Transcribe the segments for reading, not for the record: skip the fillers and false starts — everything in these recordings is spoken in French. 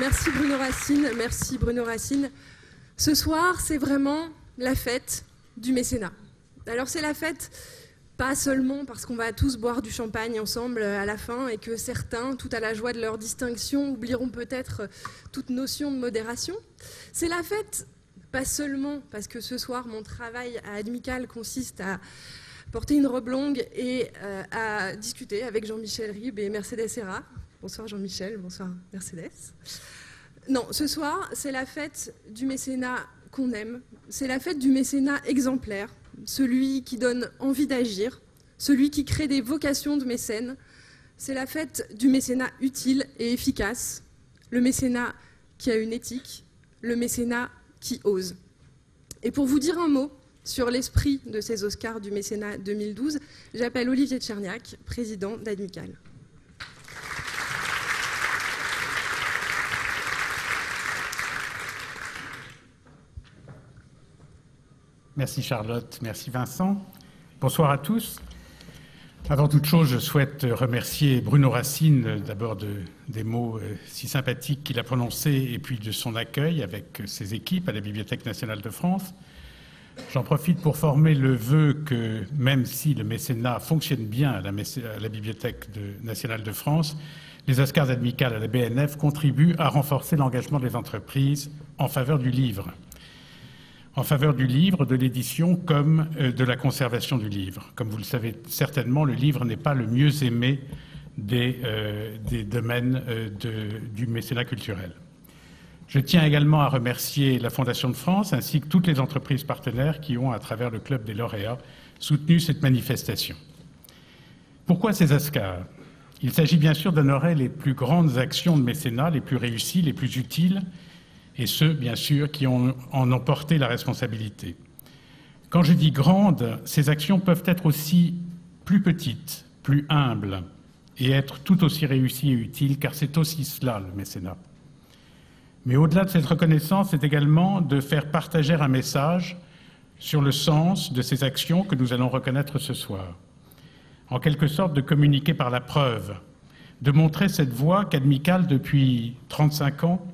Merci Bruno Racine, merci Bruno Racine. Ce soir, c'est vraiment la fête du mécénat. Alors c'est la fête, pas seulement parce qu'on va tous boire du champagne ensemble à la fin et que certains, tout à la joie de leur distinction, oublieront peut-être toute notion de modération. C'est la fête, pas seulement parce que ce soir, mon travail à Admicale consiste à porter une robe longue et à discuter avec Jean-Michel Ribes et Mercedes Serra. Bonsoir Jean-Michel, bonsoir Mercedes. Non, ce soir, c'est la fête du mécénat qu'on aime. C'est la fête du mécénat exemplaire, celui qui donne envie d'agir, celui qui crée des vocations de mécènes. C'est la fête du mécénat utile et efficace, le mécénat qui a une éthique, le mécénat qui ose. Et pour vous dire un mot sur l'esprit de ces Oscars du mécénat 2012, j'appelle Olivier Tcherniak, président d'Admicale. Merci Charlotte, merci Vincent. Bonsoir à tous. Avant toute chose, je souhaite remercier Bruno Racine d'abord des mots si sympathiques qu'il a prononcés et puis de son accueil avec ses équipes à la Bibliothèque nationale de France. J'en profite pour former le vœu que même si le mécénat fonctionne bien à la Bibliothèque nationale de France, les Oscars d'Admicale à la BNF contribuent à renforcer l'engagement des entreprises en faveur du livre. En faveur du livre, de l'édition comme de la conservation du livre. Comme vous le savez certainement, le livre n'est pas le mieux aimé des domaines du mécénat culturel. Je tiens également à remercier la Fondation de France ainsi que toutes les entreprises partenaires qui ont, à travers le Club des lauréats, soutenu cette manifestation. Pourquoi ces Oscars? Il s'agit bien sûr d'honorer les plus grandes actions de mécénat, les plus réussies, les plus utiles, et ceux, bien sûr, qui en ont porté la responsabilité. Quand je dis grandes, ces actions peuvent être aussi plus petites, plus humbles, et être tout aussi réussies et utiles, car c'est aussi cela, le mécénat. Mais au-delà de cette reconnaissance, c'est également de faire partager un message sur le sens de ces actions que nous allons reconnaître ce soir. En quelque sorte, de communiquer par la preuve, de montrer cette voie qu'Admicale, depuis 35 ans,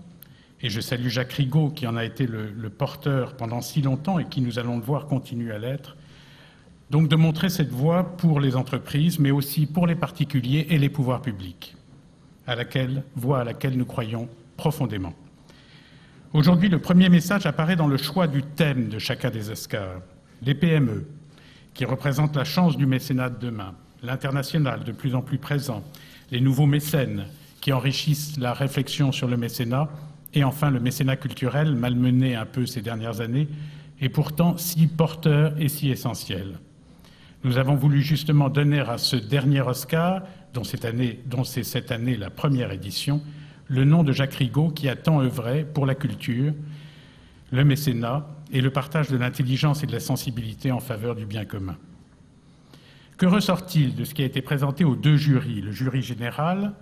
et je salue Jacques Rigaud, qui en a été le porteur pendant si longtemps et qui, nous allons le voir, continue à l'être. Donc de montrer cette voie pour les entreprises, mais aussi pour les particuliers et les pouvoirs publics, voie à laquelle nous croyons profondément. Aujourd'hui, le premier message apparaît dans le choix du thème de chacun des Oscars. Les PME, qui représentent la chance du mécénat de demain, l'international de plus en plus présent, les nouveaux mécènes qui enrichissent la réflexion sur le mécénat, et enfin, le mécénat culturel, malmené un peu ces dernières années, est pourtant si porteur et si essentiel. Nous avons voulu justement donner à ce dernier Oscar, dont c'est cette année la première édition, le nom de Jacques Rigaud, qui a tant œuvré pour la culture, le mécénat et le partage de l'intelligence et de la sensibilité en faveur du bien commun. Que ressort-il de ce qui a été présenté aux deux jurys, le jury général,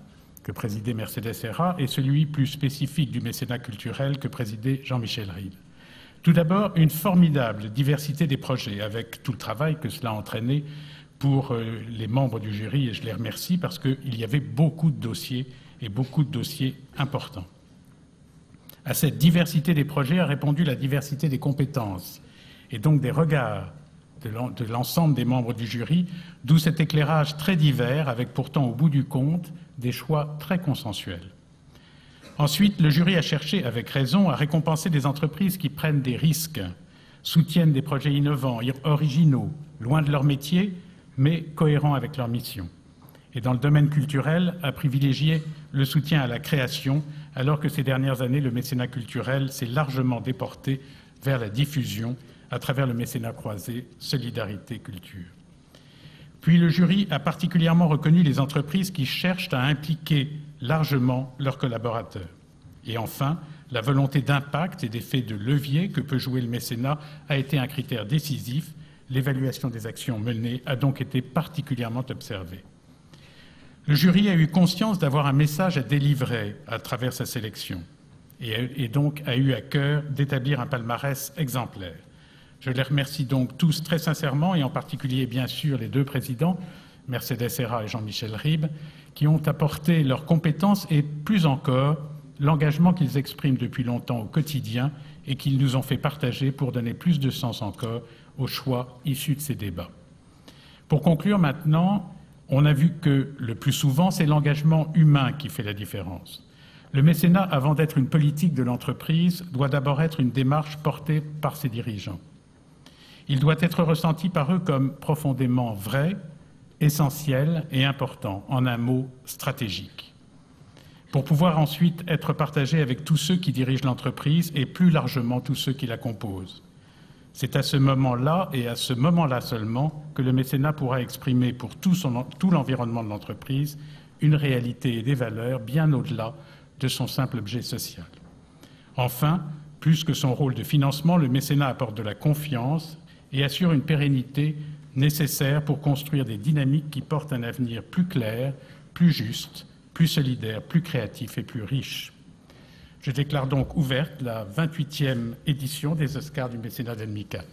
que présidait Mercedes Serra, et celui plus spécifique du mécénat culturel que présidait Jean-Michel Ribes? Tout d'abord, une formidable diversité des projets, avec tout le travail que cela a entraîné pour les membres du jury, et je les remercie parce qu'il y avait beaucoup de dossiers, et beaucoup de dossiers importants. À cette diversité des projets a répondu la diversité des compétences, et donc des regards de l'ensemble des membres du jury, d'où cet éclairage très divers, avec pourtant au bout du compte des choix très consensuels. Ensuite, le jury a cherché, avec raison, à récompenser des entreprises qui prennent des risques, soutiennent des projets innovants, originaux, loin de leur métier, mais cohérents avec leur mission. Et dans le domaine culturel, a privilégié le soutien à la création, alors que ces dernières années, le mécénat culturel s'est largement déporté vers la diffusion à travers le mécénat croisé Solidarité Culture. Puis le jury a particulièrement reconnu les entreprises qui cherchent à impliquer largement leurs collaborateurs. Et enfin, la volonté d'impact et d'effet de levier que peut jouer le mécénat a été un critère décisif. L'évaluation des actions menées a donc été particulièrement observée. Le jury a eu conscience d'avoir un message à délivrer à travers sa sélection et donc a eu à cœur d'établir un palmarès exemplaire. Je les remercie donc tous très sincèrement, et en particulier bien sûr les deux présidents, Mercedes Serra et Jean-Michel Ribes, qui ont apporté leurs compétences et plus encore l'engagement qu'ils expriment depuis longtemps au quotidien et qu'ils nous ont fait partager pour donner plus de sens encore aux choix issus de ces débats. Pour conclure maintenant, on a vu que le plus souvent, c'est l'engagement humain qui fait la différence. Le mécénat, avant d'être une politique de l'entreprise, doit d'abord être une démarche portée par ses dirigeants. Il doit être ressenti par eux comme profondément vrai, essentiel et important, en un mot, stratégique, pour pouvoir ensuite être partagé avec tous ceux qui dirigent l'entreprise et plus largement tous ceux qui la composent. C'est à ce moment-là et à ce moment-là seulement que le mécénat pourra exprimer pour tout l'environnement de l'entreprise une réalité et des valeurs bien au-delà de son simple objet social. Enfin, plus que son rôle de financement, le mécénat apporte de la confiance et assure une pérennité nécessaire pour construire des dynamiques qui portent un avenir plus clair, plus juste, plus solidaire, plus créatif et plus riche. Je déclare donc ouverte la 28e édition des Oscars du mécénat d'Amical.